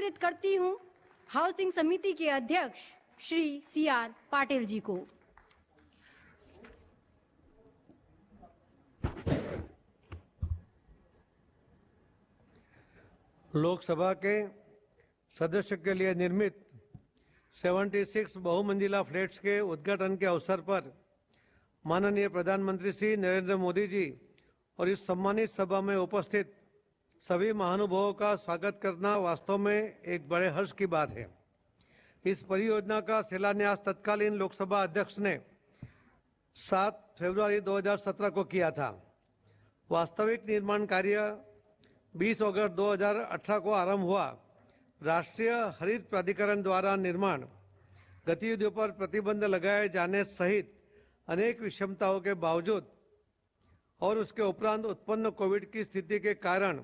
आमंत्रित करती हूं हाउसिंग समिति के अध्यक्ष श्री CR पाटिल जी को। लोकसभा के सदस्यों के लिए निर्मित 76 बहुमंजिला फ्लैट्स के उद्घाटन के अवसर पर माननीय प्रधानमंत्री श्री नरेंद्र मोदी जी और इस सम्मानित सभा में उपस्थित सभी महानुभावों का स्वागत करना वास्तव में एक बड़े हर्ष की बात है। इस परियोजना का शिलान्यास तत्कालीन लोकसभा अध्यक्ष ने 7 फरवरी 2017 को किया था। वास्तविक निर्माण कार्य 20 अगस्त 2018 को आरंभ हुआ। राष्ट्रीय हरित प्राधिकरण द्वारा निर्माण गतिविधियों पर प्रतिबंध लगाए जाने सहित अनेक विषमताओं के बावजूद और उसके उपरांत उत्पन्न कोविड की स्थिति के कारण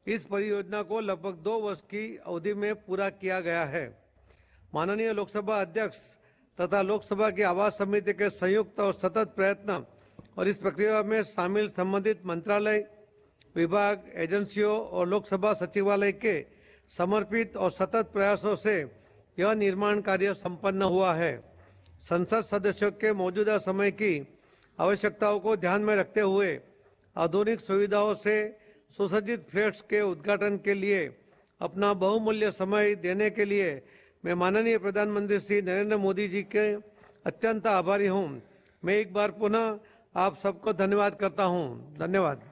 इस परियोजना को लगभग 2 वर्ष की अवधि में पूरा किया गया है। माननीय लोकसभा अध्यक्ष तथा लोकसभा की आवास समिति के संयुक्त और सतत प्रयत्न और इस प्रक्रिया में शामिल संबंधित मंत्रालय, विभाग, एजेंसियों और लोकसभा सचिवालय के समर्पित और सतत प्रयासों से यह निर्माण कार्य संपन्न हुआ है। संसद सदस्यों के मौजूदा समय की आवश्यकताओं को ध्यान में रखते हुए आधुनिक सुविधाओं से सुसज्जित फ्लैट्स के उद्घाटन के लिए अपना बहुमूल्य समय देने के लिए मैं माननीय प्रधानमंत्री श्री नरेंद्र मोदी जी के अत्यंत आभारी हूं। मैं एक बार पुनः आप सबको धन्यवाद करता हूं। धन्यवाद।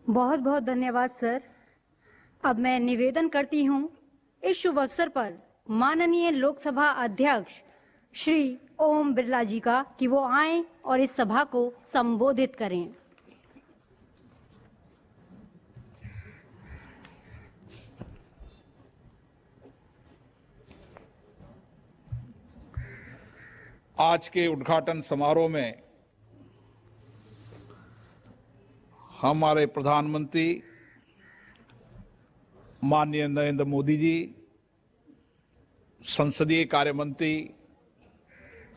बहुत बहुत धन्यवाद सर। अब मैं निवेदन करती हूं इस शुभ अवसर पर माननीय लोकसभा अध्यक्ष श्री ओम बिरला जी का कि वो आएं और इस सभा को संबोधित करें। आज के उद्घाटन समारोह में हमारे प्रधानमंत्री माननीय नरेंद्र मोदी जी, संसदीय कार्य मंत्री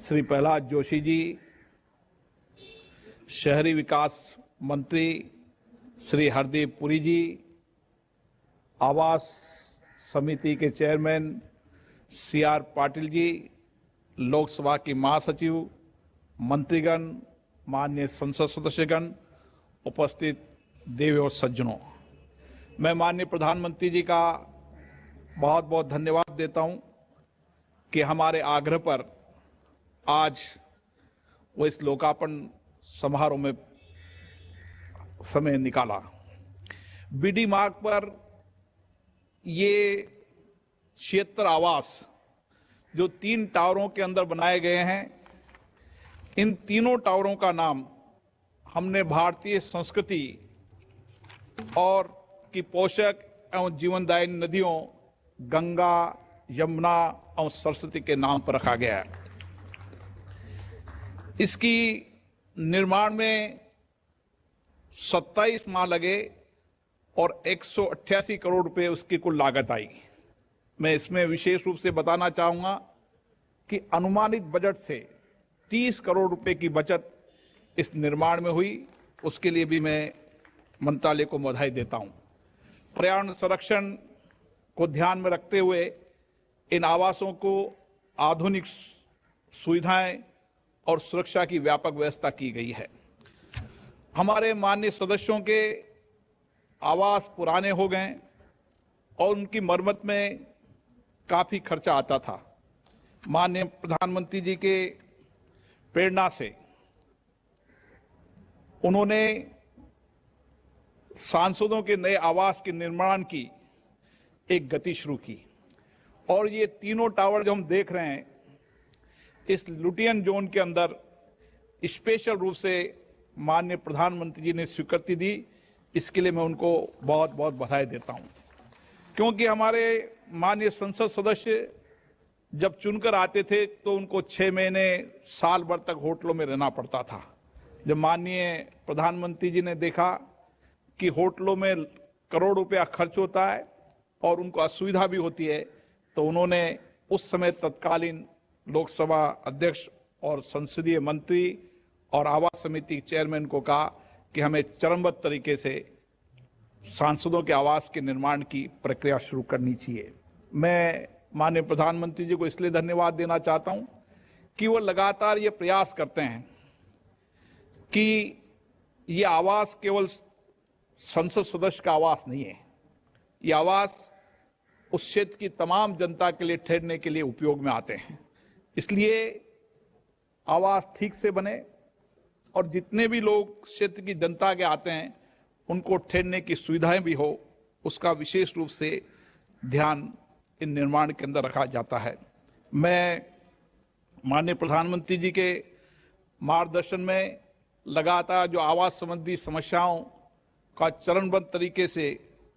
श्री प्रहलाद जोशी जी, शहरी विकास मंत्री श्री हरदीप पुरी जी, आवास समिति के चेयरमैन CR पाटिल जी, लोकसभा की महासचिव, मंत्रीगण, माननीय संसद सदस्यगण, उपस्थित देवी और सज्जनों, मैं माननीय प्रधानमंत्री जी का बहुत बहुत धन्यवाद देता हूं कि हमारे आग्रह पर आज वो इस लोकार्पण समारोह में समय निकाला। BD मार्ग पर ये 76 आवास जो 3 टावरों के अंदर बनाए गए हैं, इन तीनों टावरों का नाम हमने भारतीय संस्कृति और की पोषक एवं जीवनदायिनी नदियों गंगा, यमुना और सरस्वती के नाम पर रखा गया है। इसकी निर्माण में 27 माह लगे और 188 करोड़ रुपए उसकी कुल लागत आई। मैं इसमें विशेष रूप से बताना चाहूंगा कि अनुमानित बजट से 30 करोड़ रुपए की बचत इस निर्माण में हुई। उसके लिए भी मैं मंत्रालय को बधाई देता हूं। पर्यावरण संरक्षण को ध्यान में रखते हुए इन आवासों को आधुनिक सुविधाएं और सुरक्षा की व्यापक व्यवस्था की गई है। हमारे माननीय सदस्यों के आवास पुराने हो गए और उनकी मरम्मत में काफी खर्चा आता था। माननीय प्रधानमंत्री जी के प्रेरणा से उन्होंने सांसदों के नए आवास के निर्माण की एक गति शुरू की और ये तीनों टावर जो हम देख रहे हैं, इस लुटियन जोन के अंदर स्पेशल रूप से माननीय प्रधानमंत्री जी ने स्वीकृति दी। इसके लिए मैं उनको बहुत बहुत बधाई देता हूं, क्योंकि हमारे माननीय संसद सदस्य जब चुनकर आते थे तो उनको 6 महीने साल भर तक होटलों में रहना पड़ता था। जब माननीय प्रधानमंत्री जी ने देखा कि होटलों में करोड़ रुपया खर्च होता है और उनको असुविधा भी होती है, तो उन्होंने उस समय तत्कालीन लोकसभा अध्यक्ष और संसदीय मंत्री और आवास समिति चेयरमैन को कहा कि हमें चरणबद्ध तरीके से सांसदों के आवास के निर्माण की प्रक्रिया शुरू करनी चाहिए। मैं माननीय प्रधानमंत्री जी को इसलिए धन्यवाद देना चाहता हूं कि वो लगातार ये प्रयास करते हैं कि ये आवास केवल संसद सदस्य का आवास नहीं है, ये आवास उस क्षेत्र की तमाम जनता के लिए ठहरने के लिए उपयोग में आते हैं। इसलिए आवास ठीक से बने और जितने भी लोग क्षेत्र की जनता के आते हैं उनको ठहरने की सुविधाएं भी हो, उसका विशेष रूप से ध्यान इन निर्माण के अंदर रखा जाता है। मैं माननीय प्रधानमंत्री जी के मार्गदर्शन में लगातार जो आवास संबंधी समस्याओं का चरणबद्ध तरीके से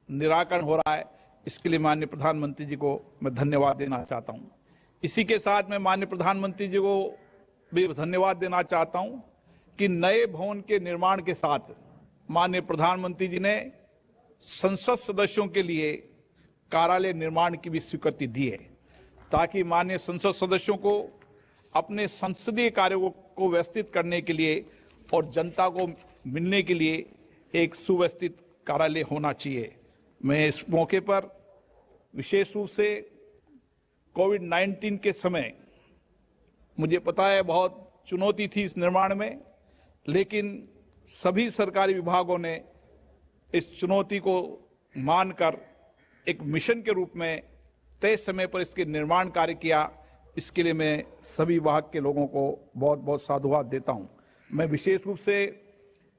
निराकरण हो रहा है, इसके लिए माननीय प्रधानमंत्री जी को मैं धन्यवाद देना चाहता हूं। इसी के साथ मैं माननीय प्रधानमंत्री जी को भी धन्यवाद देना चाहता हूं कि नए भवन के निर्माण के साथ माननीय प्रधानमंत्री जी ने संसद सदस्यों के लिए कार्यालय निर्माण की भी स्वीकृति दी है, ताकि माननीय संसद सदस्यों को अपने संसदीय कार्यों को व्यवस्थित करने के लिए और जनता को मिलने के लिए एक सुव्यवस्थित कार्यालय होना चाहिए। मैं इस मौके पर विशेष रूप से कोविड-19 के समय मुझे पता है बहुत चुनौती थी इस निर्माण में, लेकिन सभी सरकारी विभागों ने इस चुनौती को मानकर एक मिशन के रूप में तय समय पर इसके निर्माण कार्य किया। इसके लिए मैं सभी विभाग के लोगों को बहुत बहुत साधुवाद देता हूं। मैं विशेष रूप से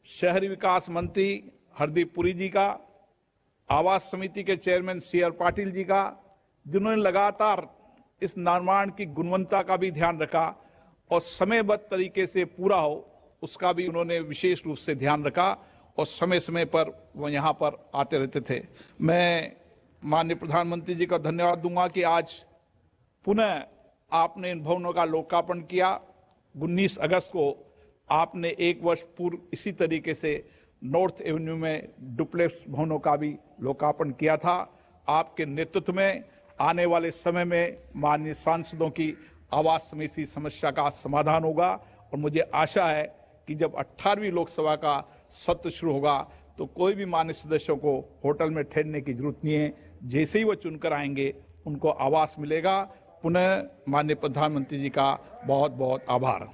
शहरी विकास मंत्री हरदीप पुरी जी का, आवास समिति के चेयरमैन सी.आर. पाटिल जी का, जिन्होंने लगातार इस निर्माण की गुणवत्ता का भी ध्यान रखा और समयबद्ध तरीके से पूरा हो, उसका भी उन्होंने विशेष रूप से ध्यान रखा और समय समय पर वो यहाँ पर आते रहते थे। मैं माननीय प्रधानमंत्री जी का धन्यवाद दूंगा कि आज पुनः आपने इन भवनों का लोकार्पण किया। 19 अगस्त को आपने एक वर्ष पूर्व इसी तरीके से नॉर्थ एवेन्यू में डुप्लेक्स भवनों का भी लोकार्पण किया था। आपके नेतृत्व में आने वाले समय में माननीय सांसदों की आवास समिति समस्या का समाधान होगा और मुझे आशा है कि जब 18वीं लोकसभा का सत्र शुरू होगा तो कोई भी माननीय सदस्यों को होटल में ठहरने की जरूरत नहीं है। जैसे ही वो चुनकर आएंगे उनको आवास मिलेगा। पुनः माननीय प्रधानमंत्री जी का बहुत बहुत आभार।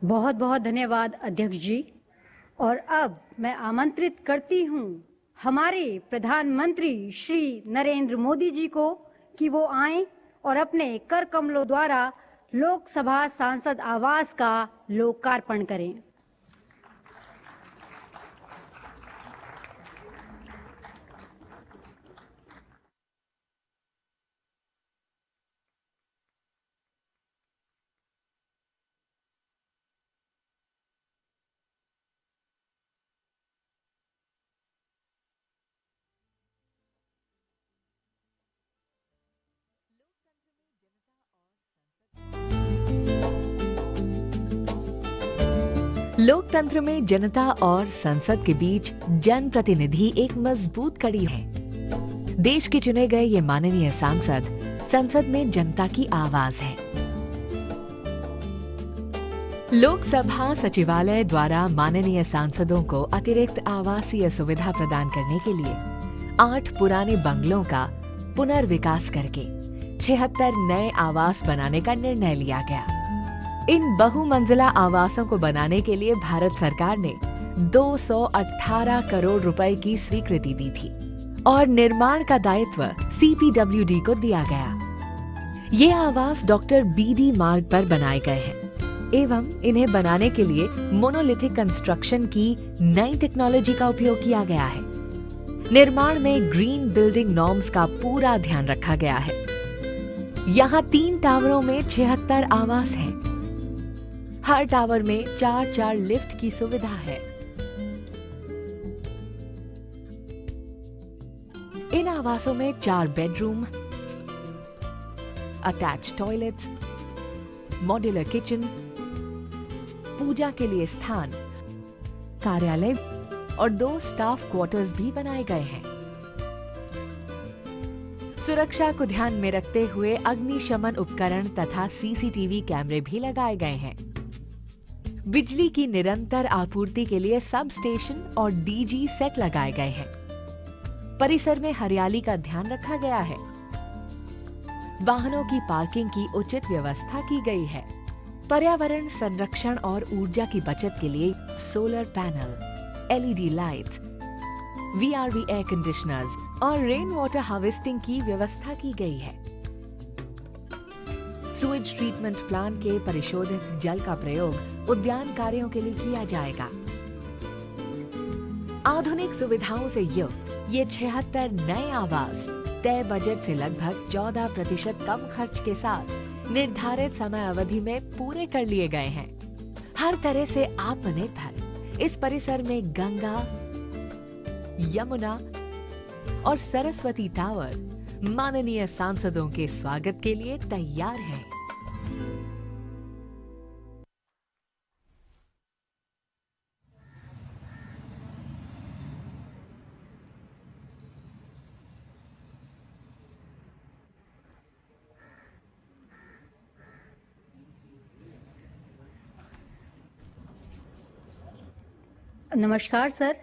बहुत बहुत धन्यवाद अध्यक्ष जी। और अब मैं आमंत्रित करती हूं हमारे प्रधानमंत्री श्री नरेंद्र मोदी जी को कि वो आएं और अपने कर कमलों द्वारा लोकसभा सांसद आवास का लोकार्पण करें। लोकतंत्र में जनता और संसद के बीच जनप्रतिनिधि एक मजबूत कड़ी है। देश के चुने गए ये माननीय सांसद संसद में जनता की आवाज है। लोकसभा सचिवालय द्वारा माननीय सांसदों को अतिरिक्त आवासीय सुविधा प्रदान करने के लिए 8 पुराने बंगलों का पुनर्विकास करके 76 नए आवास बनाने का निर्णय लिया गया। इन बहुमंजिला आवासों को बनाने के लिए भारत सरकार ने 218 करोड़ रुपए की स्वीकृति दी थी और निर्माण का दायित्व CPWD को दिया गया। ये आवास डॉक्टर BD मार्ग पर बनाए गए हैं एवं इन्हें बनाने के लिए मोनोलिथिक कंस्ट्रक्शन की नई टेक्नोलॉजी का उपयोग किया गया है। निर्माण में ग्रीन बिल्डिंग नॉर्म्स का पूरा ध्यान रखा गया है। यहाँ 3 टावरों में 76 आवास हैं। हर टावर में 4-4 लिफ्ट की सुविधा है। इन आवासों में 4 bedroom, attach toilets, modular kitchen, पूजा के लिए स्थान, कार्यालय और 2 स्टाफ क्वार्टर्स भी बनाए गए हैं। सुरक्षा को ध्यान में रखते हुए अग्निशमन उपकरण तथा सीसीटीवी कैमरे भी लगाए गए हैं। बिजली की निरंतर आपूर्ति के लिए सब स्टेशन और डीजी सेट लगाए गए हैं। परिसर में हरियाली का ध्यान रखा गया है। वाहनों की पार्किंग की उचित व्यवस्था की गई है। पर्यावरण संरक्षण और ऊर्जा की बचत के लिए solar panel, LED lights, VRV air conditioners और रेन वाटर हार्वेस्टिंग की व्यवस्था की गई है। सुएज ट्रीटमेंट प्लांट के परिशोधित जल का प्रयोग उद्यान कार्यों के लिए किया जाएगा। आधुनिक सुविधाओं से युक्त ये 76 नए आवास तय बजट से लगभग 14% कम खर्च के साथ निर्धारित समय अवधि में पूरे कर लिए गए हैं। हर तरह से आत्मनिर्भर इस परिसर में गंगा, यमुना और सरस्वती टावर माननीय सांसदों के स्वागत के लिए तैयार हैं। नमस्कार सर।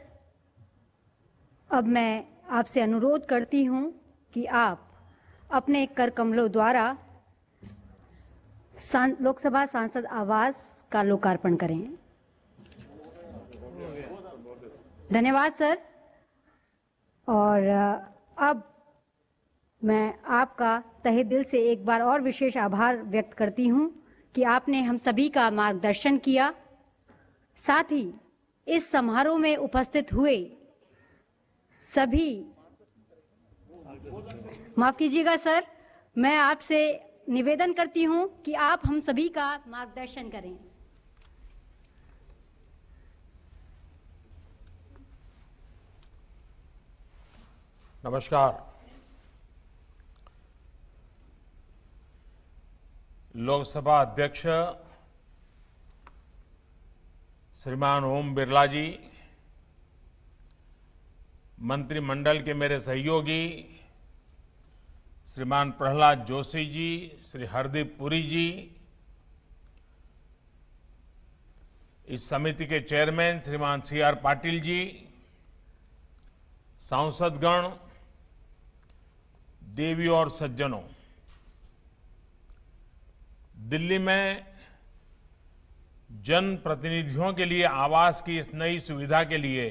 अब मैं आपसे अनुरोध करती हूं कि आप अपने कर कमलों द्वारा लोकसभा सांसद आवास का लोकार्पण करें। धन्यवाद सर। और अब मैं आपका तहे दिल से एक बार और विशेष आभार व्यक्त करती हूं कि आपने हम सभी का मार्गदर्शन किया। साथ ही इस समारोह में उपस्थित हुए सभी, माफ कीजिएगा सर, मैं आपसे निवेदन करती हूं कि आप हम सभी का मार्गदर्शन करें। नमस्कार। लोकसभा अध्यक्ष श्रीमान ओम बिरला जी, मंत्रिमंडल के मेरे सहयोगी श्रीमान प्रहलाद जोशी जी, श्री हरदीप पुरी जी, इस समिति के चेयरमैन श्रीमान सीआर पाटिल जी, सांसदगण, देवी और सज्जनों, दिल्ली में जनप्रतिनिधियों के लिए आवास की इस नई सुविधा के लिए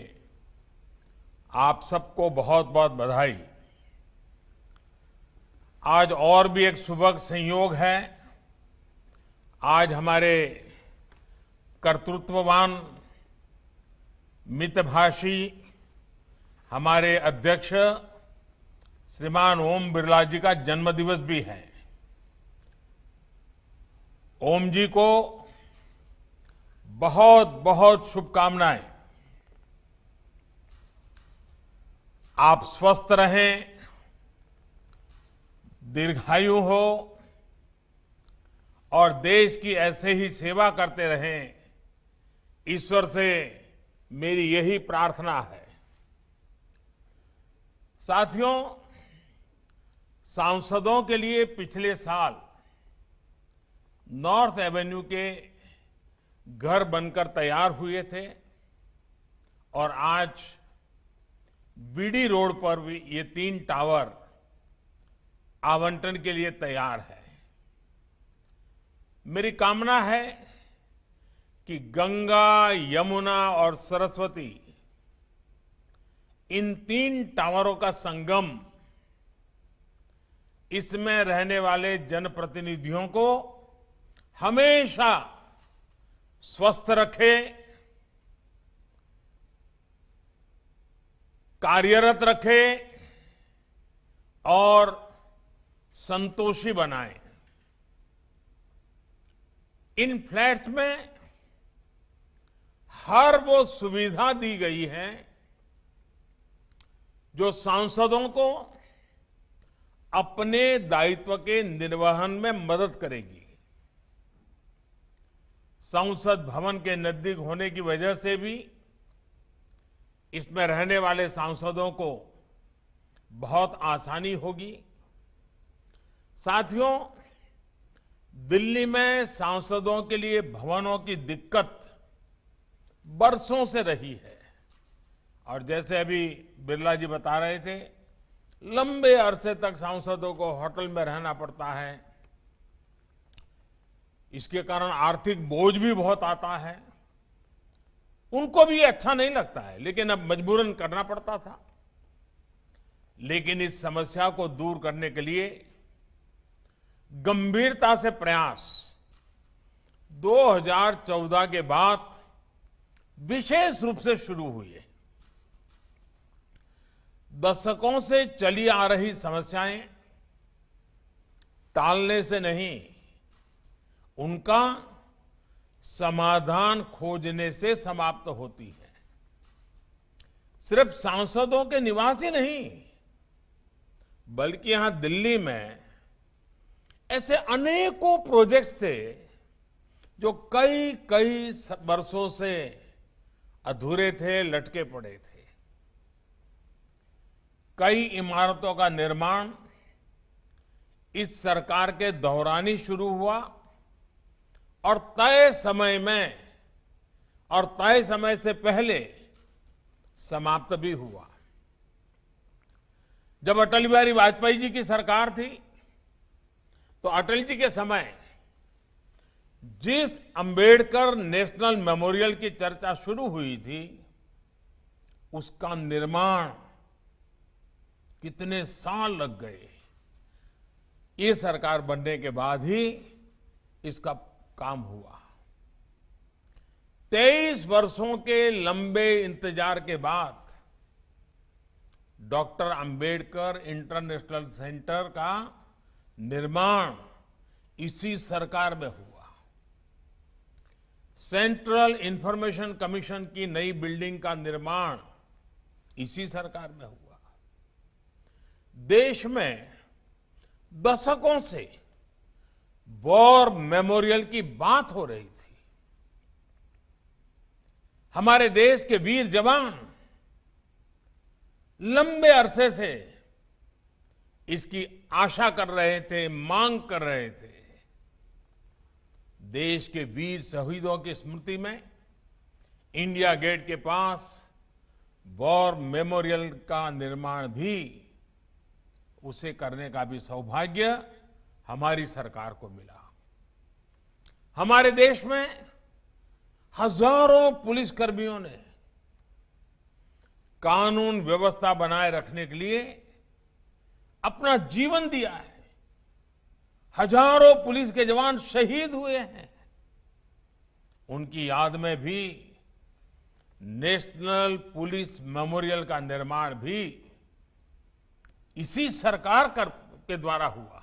आप सबको बहुत बहुत बधाई। आज और भी एक शुभ संयोग है। आज हमारे कर्तृत्ववान, मितभाषी हमारे अध्यक्ष श्रीमान ओम बिरला जी का जन्मदिवस भी है। ओम जी को बहुत बहुत शुभकामनाएं। आप स्वस्थ रहें, दीर्घायु हो और देश की ऐसे ही सेवा करते रहें, ईश्वर से मेरी यही प्रार्थना है। साथियों, सांसदों के लिए पिछले साल नॉर्थ एवेन्यू के घर बनकर तैयार हुए थे और आज बीडी रोड पर भी ये 3 टावर आवंटन के लिए तैयार है। मेरी कामना है कि गंगा, यमुना और सरस्वती, इन 3 टावरों का संगम इसमें रहने वाले जनप्रतिनिधियों को हमेशा स्वस्थ रखे, कार्यरत रखे और संतोषी बनाए। इन फ्लैट्स में हर वो सुविधा दी गई है जो सांसदों को अपने दायित्व के निर्वहन में मदद करेगी। संसद भवन के नजदीक होने की वजह से भी इसमें रहने वाले सांसदों को बहुत आसानी होगी। साथियों, दिल्ली में सांसदों के लिए भवनों की दिक्कत बरसों से रही है और जैसे अभी बिरला जी बता रहे थे, लंबे अरसे तक सांसदों को होटल में रहना पड़ता है। इसके कारण आर्थिक बोझ भी बहुत आता है। उनको भी अच्छा नहीं लगता है, लेकिन अब मजबूरन करना पड़ता था। लेकिन इस समस्या को दूर करने के लिए गंभीरता से प्रयास 2014 के बाद विशेष रूप से शुरू हुए। दशकों से चली आ रही समस्याएं टालने से नहीं, उनका समाधान खोजने से समाप्त होती है। सिर्फ सांसदों के निवास ही नहीं, बल्कि यहां दिल्ली में ऐसे अनेकों प्रोजेक्ट्स थे जो कई कई वर्षों से अधूरे थे, लटके पड़े थे। कई इमारतों का निर्माण इस सरकार के दौरान ही शुरू हुआ और तय समय से पहले समाप्त भी हुआ। जब अटल बिहारी वाजपेयी जी की सरकार थी, तो अटल जी के समय जिस अंबेडकर नेशनल मेमोरियल की चर्चा शुरू हुई थी, उसका निर्माण कितने साल लग गए। ये सरकार बनने के बाद ही इसका काम हुआ। 23 वर्षों के लंबे इंतजार के बाद डॉक्टर अंबेडकर इंटरनेशनल सेंटर का निर्माण इसी सरकार में हुआ। सेंट्रल इंफॉर्मेशन कमीशन की नई बिल्डिंग का निर्माण इसी सरकार में हुआ। देश में दशकों से वॉर मेमोरियल की बात हो रही थी। हमारे देश के वीर जवान लंबे अरसे से इसकी आशा कर रहे थे, मांग कर रहे थे। देश के वीर शहीदों की स्मृति में इंडिया गेट के पास वॉर मेमोरियल का निर्माण भी, उसे करने का भी सौभाग्य हमारी सरकार को मिला। हमारे देश में हजारों पुलिसकर्मियों ने कानून व्यवस्था बनाए रखने के लिए अपना जीवन दिया है। हजारों पुलिस के जवान शहीद हुए हैं। उनकी याद में भी नेशनल पुलिस मेमोरियल का निर्माण भी इसी सरकार के द्वारा हुआ।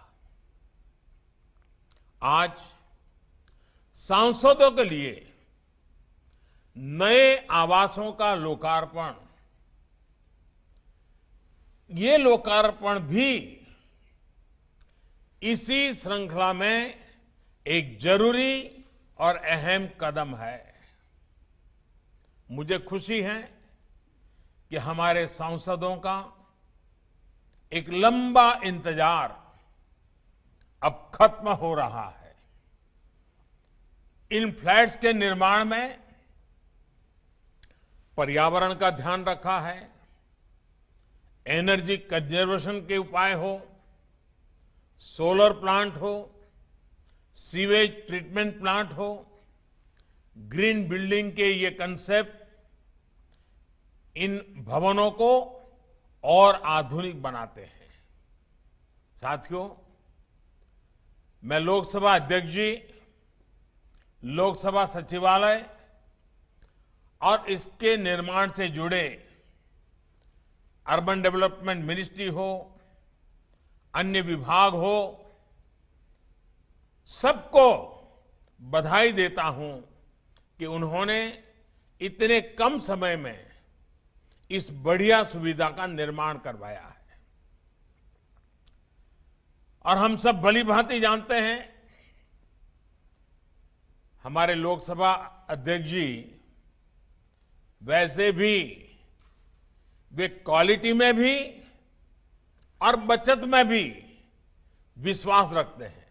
आज सांसदों के लिए नए आवासों का लोकार्पण, ये लोकार्पण भी इसी श्रृंखला में एक जरूरी और अहम कदम है। मुझे खुशी है कि हमारे सांसदों का एक लंबा इंतजार अब खत्म हो रहा है। इन फ्लैट्स के निर्माण में पर्यावरण का ध्यान रखा है, एनर्जी कंजर्वेशन के उपाय हो, सोलर प्लांट हो, सीवेज ट्रीटमेंट प्लांट हो, ग्रीन बिल्डिंग के ये कंसेप्ट इन भवनों को और आधुनिक बनाते हैं। साथियों, मैं लोकसभा अध्यक्ष जी, लोकसभा सचिवालय और इसके निर्माण से जुड़े अर्बन डेवलपमेंट मिनिस्ट्री हो, अन्य विभाग हो, सबको बधाई देता हूं कि उन्होंने इतने कम समय में इस बढ़िया सुविधा का निर्माण करवाया है। और हम सब भली-भांति जानते हैं, हमारे लोकसभा अध्यक्ष जी वैसे भी वे क्वालिटी में भी और बचत में भी विश्वास रखते हैं।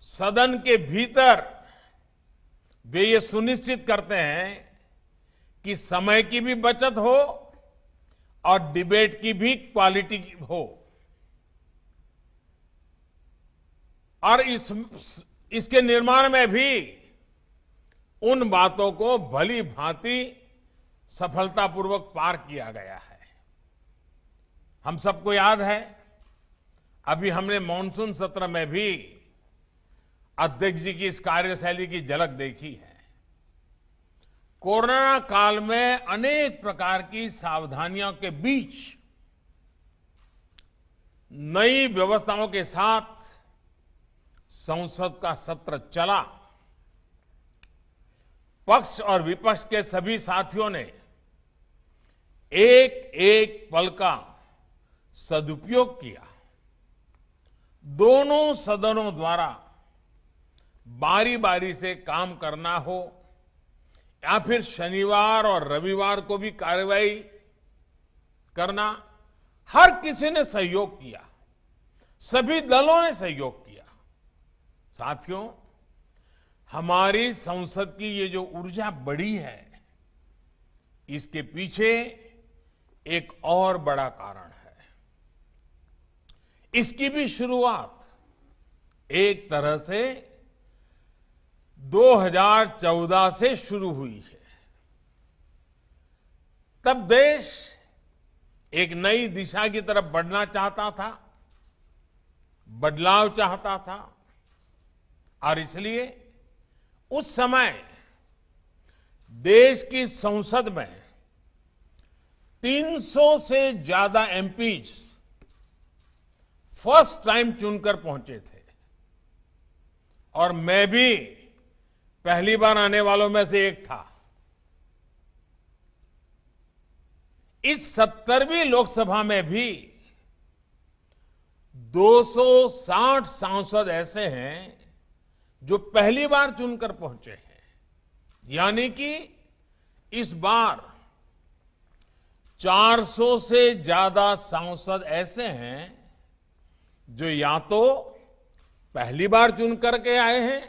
सदन के भीतर वे ये सुनिश्चित करते हैं कि समय की भी बचत हो और डिबेट की भी क्वालिटी हो। और इसके निर्माण में भी उन बातों को भली भांति सफलतापूर्वक पार किया गया है। हम सबको याद है, अभी हमने मॉनसून सत्र में भी अध्यक्ष जी की इस कार्यशैली की झलक देखी है। कोरोना काल में अनेक प्रकार की सावधानियों के बीच नई व्यवस्थाओं के साथ संसद का सत्र चला। पक्ष और विपक्ष के सभी साथियों ने एक एक पल का सदुपयोग किया। दोनों सदनों द्वारा बारी बारी से काम करना हो या फिर शनिवार और रविवार को भी कार्यवाही करना, हर किसी ने सहयोग किया, सभी दलों ने सहयोग किया। साथियों, हमारी संसद की ये जो ऊर्जा बढ़ी है, इसके पीछे एक और बड़ा कारण है। इसकी भी शुरुआत एक तरह से 2014 से शुरू हुई है। तब देश एक नई दिशा की तरफ बढ़ना चाहता था, बदलाव चाहता था, और इसलिए उस समय देश की संसद में 300 से ज्यादा एमपीज फर्स्ट टाइम चुनकर पहुंचे थे, और मैं भी पहली बार आने वालों में से एक था। इस 70वीं लोकसभा में भी 260 सांसद ऐसे हैं जो पहली बार चुनकर पहुंचे हैं। यानी कि इस बार 400 से ज्यादा सांसद ऐसे हैं जो या तो पहली बार चुन करके आए हैं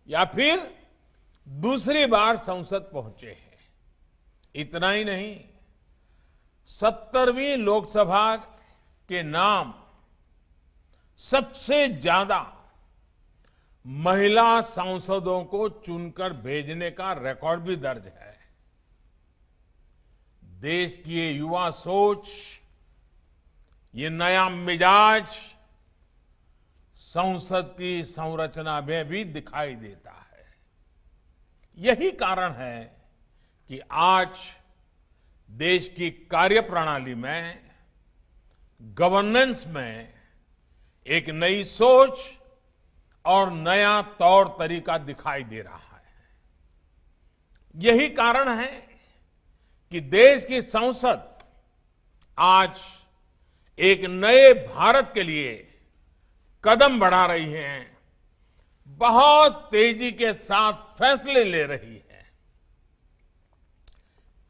या फिर दूसरी बार संसद पहुंचे हैं। इतना ही नहीं, 70वीं लोकसभा के नाम सबसे ज्यादा महिला सांसदों को चुनकर भेजने का रिकॉर्ड भी दर्ज है। देश की ये युवा सोच, ये नया मिजाज संसद की संरचना में भी दिखाई देता है। यही कारण है कि आज देश की कार्यप्रणाली में, गवर्नेंस में एक नई सोच और नया तौर तरीका दिखाई दे रहा है। यही कारण है कि देश की संसद आज एक नए भारत के लिए कदम बढ़ा रही है, बहुत तेजी के साथ फैसले ले रही है।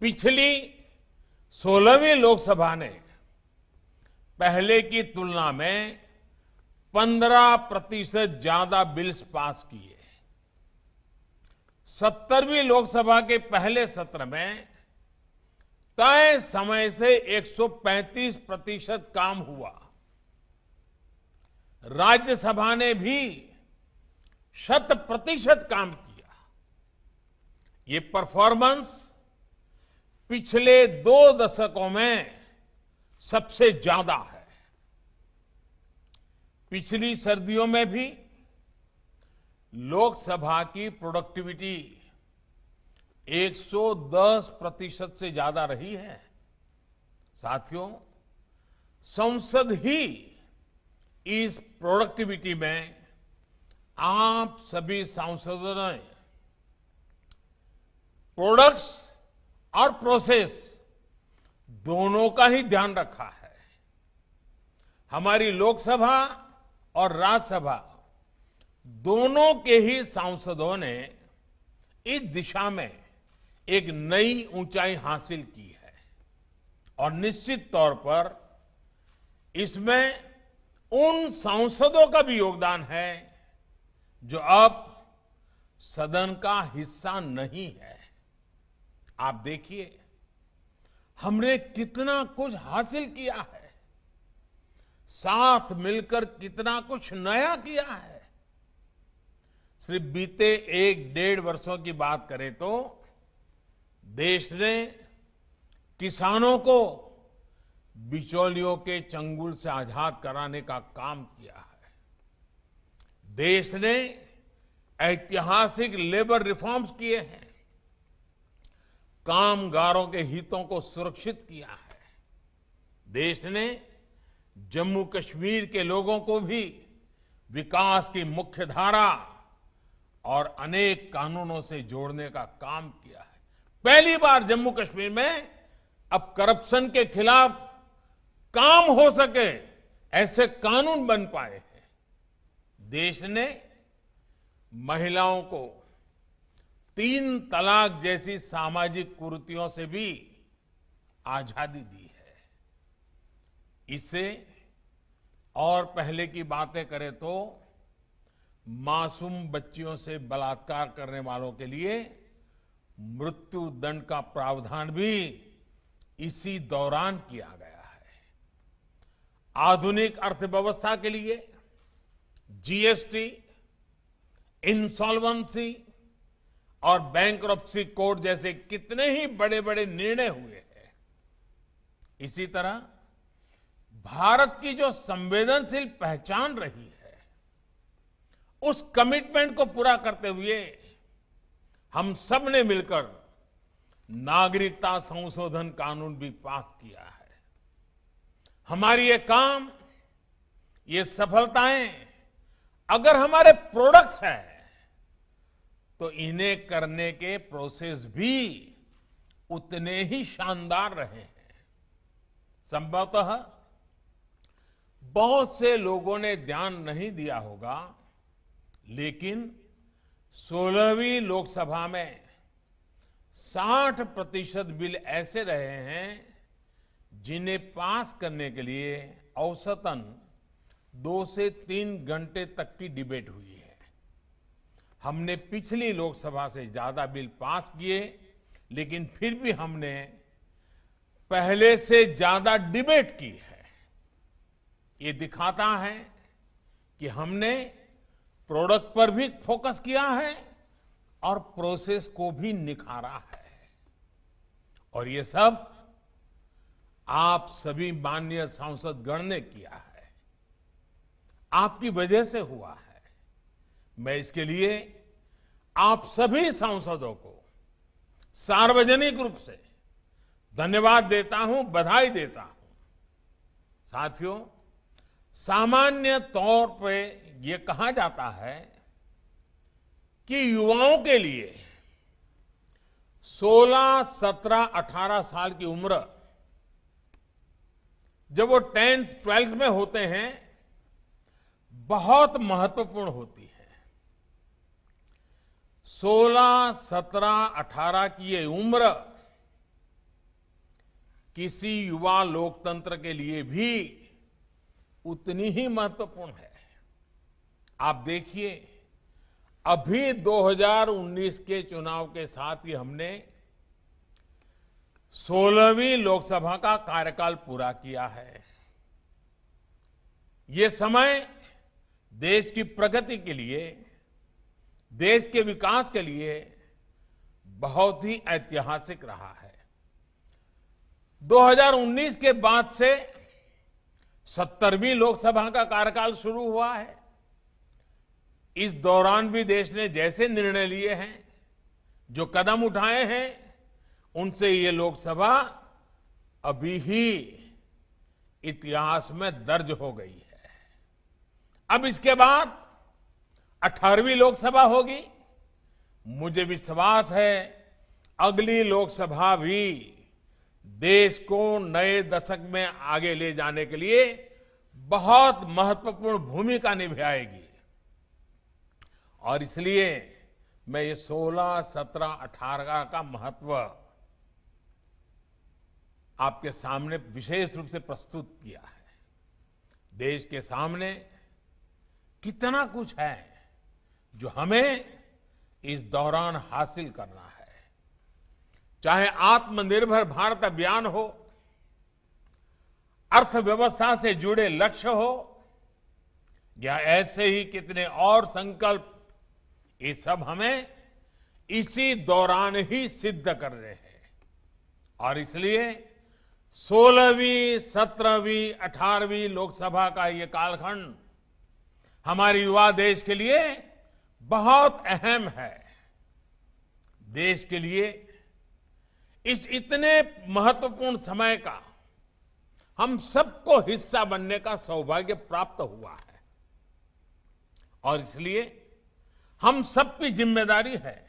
पिछली 16वीं लोकसभा ने पहले की तुलना में 15% ज्यादा बिल्स पास किए। 70वीं लोकसभा के पहले सत्र में तय समय से 135% काम हुआ। राज्यसभा ने भी 100% काम किया। ये परफॉर्मेंस पिछले 2 दशकों में सबसे ज्यादा है। पिछली सर्दियों में भी लोकसभा की प्रोडक्टिविटी 110% से ज्यादा रही है। साथियों, संसद ही इस प्रोडक्टिविटी में आप सभी सांसदों ने प्रोडक्ट्स और प्रोसेस दोनों का ही ध्यान रखा है। हमारी लोकसभा और राज्यसभा दोनों के ही सांसदों ने इस दिशा में एक नई ऊंचाई हासिल की है, और निश्चित तौर पर इसमें उन सांसदों का भी योगदान है जो अब सदन का हिस्सा नहीं है। आप देखिए, हमने कितना कुछ हासिल किया है, साथ मिलकर कितना कुछ नया किया है। सिर्फ बीते 1-1.5 वर्षों की बात करें तो देश ने किसानों को बिचौलियों के चंगुल से आजाद कराने का काम किया है। देश ने ऐतिहासिक लेबर रिफॉर्म्स किए हैं, कामगारों के हितों को सुरक्षित किया है। देश ने जम्मू कश्मीर के लोगों को भी विकास की मुख्य धारा और अनेक कानूनों से जोड़ने का काम किया है। पहली बार जम्मू कश्मीर में अब करप्शन के खिलाफ काम हो सके ऐसे कानून बन पाए हैं। देश ने महिलाओं को 3 तलाक जैसी सामाजिक कुरीतियों से भी आजादी दी है। इससे और पहले की बातें करें तो मासूम बच्चियों से बलात्कार करने वालों के लिए मृत्यु दंड का प्रावधान भी इसी दौरान किया गया है। आधुनिक अर्थव्यवस्था के लिए जीएसटी, इंसॉल्वेंसी और बैंक्रप्सी कोड जैसे कितने ही बड़े बड़े निर्णय हुए हैं। इसी तरह भारत की जो संवेदनशील पहचान रही है, उस कमिटमेंट को पूरा करते हुए हम सब ने मिलकर नागरिकता संशोधन कानून भी पास किया है। हमारी ये काम, ये सफलताएं अगर हमारे प्रोडक्ट्स हैं तो इन्हें करने के प्रोसेस भी उतने ही शानदार रहे हैं। संभवतः बहुत से लोगों ने ध्यान नहीं दिया होगा, लेकिन 16वीं लोकसभा में 60% बिल ऐसे रहे हैं जिन्हें पास करने के लिए औसतन 2 से 3 घंटे तक की डिबेट हुई है। हमने पिछली लोकसभा से ज्यादा बिल पास किए, लेकिन फिर भी हमने पहले से ज्यादा डिबेट की है। ये दिखाता है कि हमने प्रोडक्ट पर भी फोकस किया है और प्रोसेस को भी निखारा है। और ये सब आप सभी माननीय सांसदगण ने किया है, आपकी वजह से हुआ है। मैं इसके लिए आप सभी सांसदों को सार्वजनिक रूप से धन्यवाद देता हूं, बधाई देता हूं। साथियों, सामान्य तौर पे ये कहा जाता है कि युवाओं के लिए 16, 17, 18 साल की उम्र जब वो 10th, 12th में होते हैं बहुत महत्वपूर्ण होती है। 16, 17, 18 की ये उम्र किसी युवा लोकतंत्र के लिए भी उतनी ही महत्वपूर्ण है। आप देखिए, अभी 2019 के चुनाव के साथ ही हमने 16वीं लोकसभा का कार्यकाल पूरा किया है। ये समय देश की प्रगति के लिए, देश के विकास के लिए बहुत ही ऐतिहासिक रहा है। 2019 के बाद से 70वीं लोकसभा का कार्यकाल शुरू हुआ है। इस दौरान भी देश ने जैसे निर्णय लिए हैं, जो कदम उठाए हैं, उनसे ये लोकसभा अभी ही इतिहास में दर्ज हो गई है। अब इसके बाद 18वीं लोकसभा होगी। मुझे विश्वास है अगली लोकसभा भी देश को नए दशक में आगे ले जाने के लिए बहुत महत्वपूर्ण भूमिका निभाएगी। और इसलिए मैं ये 16, 17, 18 का महत्व आपके सामने विशेष रूप से प्रस्तुत किया है। देश के सामने कितना कुछ है जो हमें इस दौरान हासिल करना है। चाहे आत्मनिर्भर भारत अभियान हो, अर्थव्यवस्था से जुड़े लक्ष्य हो, या ऐसे ही कितने और संकल्प, ये सब हमें इसी दौरान ही सिद्ध करने हैं। और इसलिए 16वीं, 17वीं, 18वीं लोकसभा का ये कालखंड हमारे युवा देश के लिए बहुत अहम है। देश के लिए इस इतने महत्वपूर्ण समय का हम सबको हिस्सा बनने का सौभाग्य प्राप्त हुआ है। और इसलिए हम सबकी जिम्मेदारी है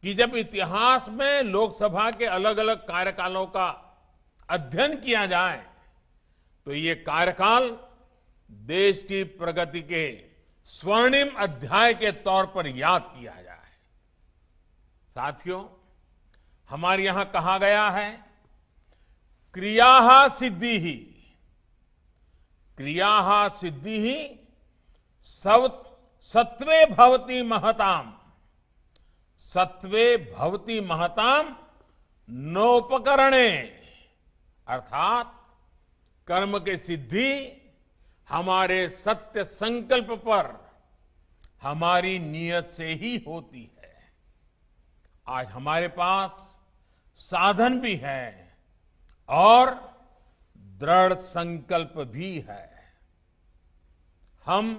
कि जब इतिहास में लोकसभा के अलग अलग कार्यकालों का अध्ययन किया जाए तो ये कार्यकाल देश की प्रगति के स्वर्णिम अध्याय के तौर पर याद किया जाए। साथियों, हमारे यहां कहा गया है, क्रियाः सिद्धिः, क्रियाः सिद्धिः सत्वे भवति महताम, सत्वे भवति महताम नोपकरणे, अर्थात कर्म की सिद्धि हमारे सत्य संकल्प पर, हमारी नीयत से ही होती है। आज हमारे पास साधन भी है और दृढ़ संकल्प भी है। हम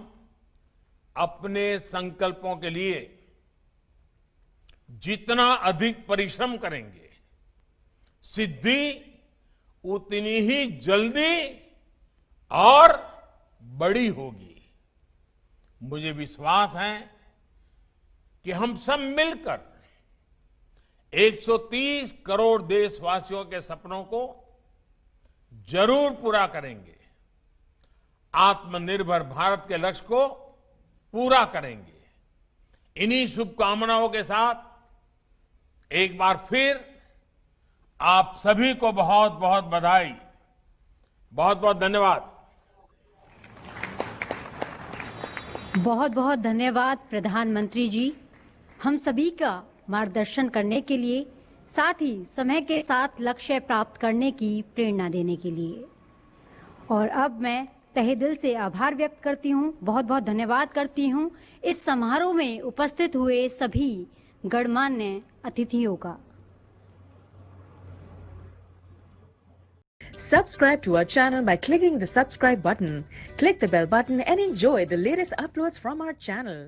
अपने संकल्पों के लिए जितना अधिक परिश्रम करेंगे, सिद्धि उतनी ही जल्दी और बड़ी होगी। मुझे विश्वास है कि हम सब मिलकर 130 करोड़ देशवासियों के सपनों को जरूर पूरा करेंगे, आत्मनिर्भर भारत के लक्ष्य को पूरा करेंगे। इन्हीं शुभकामनाओं के साथ एक बार फिर आप सभी को बहुत बहुत बधाई, बहुत बहुत धन्यवाद। बहुत बहुत धन्यवाद प्रधानमंत्री जी, हम सभी का मार्गदर्शन करने के लिए, साथ ही समय के साथ लक्ष्य प्राप्त करने की प्रेरणा देने के लिए। और अब मैं तहे दिल से आभार व्यक्त करती हूँ, बहुत बहुत धन्यवाद करती हूँ इस समारोह में उपस्थित हुए सभी गणमान्य अतिथियों का। Subscribe to our channel by clicking the subscribe button. Click the bell button and enjoy the latest uploads from our channel.